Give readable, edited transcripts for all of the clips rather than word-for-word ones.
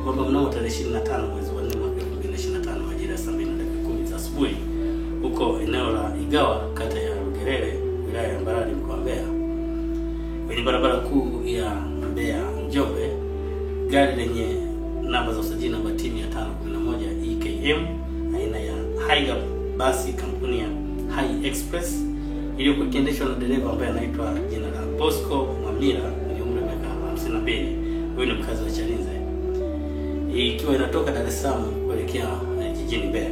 Kwamba mnamo tarehe 25 mwezi wa 4 mwaka 2025 majira ya saa 2:10 za asubuhi huko eneo la Igawa kata ya Rugerere wilaya ya Mbarali mkoa wa Mbeya, kwenye barabara kuu ya Mbeya Njombe, gari lenye namba za usajili namba T511 EKM aina ya Higer basi kampuni ya High Express iliyokuwa ikiendeshwa na dereva ambaye anaitwa jina la Bosco Mwamira mwenye umri wa miaka 52. Huyu ni mkazi wa Chalinze, ikiwa inatoka Dar es Salaam kuelekea jijini Mbeya.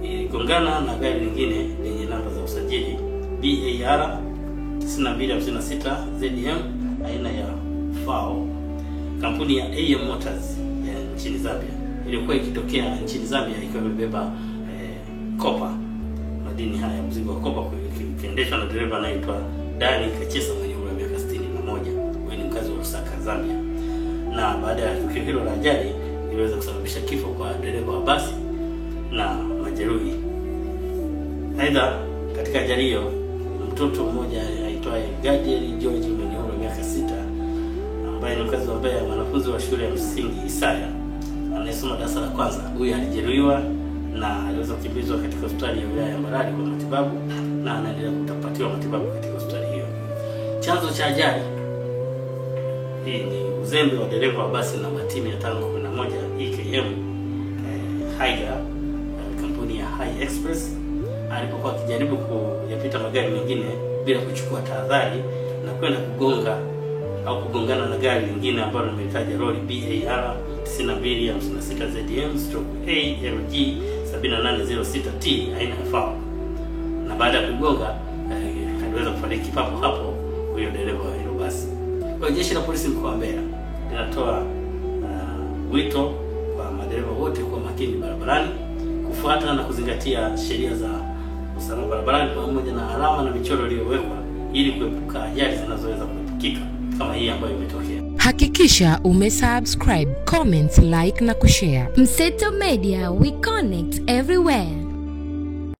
Iligongana na gari lingine lenye namba za usajili BAR 9256 ZM aina ya FAO kampuni ya AM Motors ya nchini Zambia, iliyokuwa ikitokea nchini Zambia ikiwa imebeba kopa, madini haya mzigo wa kopa, ikiendeshwa na dereva anaitwa Dani Kachesa mwenye umri wa miaka 61. Huyu ni mkazi wa Lusaka, Zambia. Na baada ya tukio hilo la ajali iliweza kusababisha kifo kwa dereva wa basi na majeruhi. Aidha, katika ajali hiyo mtoto mmoja aitwaye Gadiel George mwenye umri wa miaka 6 ambaye ni mkazi wa Mbeya, mwanafunzi wa shule ya msingi Isaya anayesoma darasa la kwanza, huyu alijeruhiwa na aliweza kukimbizwa katika hospitali ya wilaya ya Mbarali kwa matibabu na anaendelea kupatiwa matibabu katika hospitali hiyo. Chanzo cha ajali hii ni uzembe wa dereva wa basi namba T511 EKM Higer kampuni ya High Express alipokuwa akijaribu kuyapita magari mengine bila kuchukua tahadhari na kwenda kugonga au kugongana na gari lingine ambalo limetaja lori BAR 9256 ZM/ALG 7806T aina ya FAO, na baada ya kugonga aliweza kufariki papo hapo huyo dereva wa hilo basi. Kwa jeshi la polisi mkoa wa Mbeya linatoa wito kwa madereva wote kuwa makini barabarani, kufuata na kuzingatia sheria za usalama barabarani pamoja na alama na michoro iliyowekwa ili kuepuka ajali zinazoweza kuepukika kama hii ambayo imetokea. Hakikisha umesubscribe, comment, like na kushare. Mseto Media, we connect everywhere.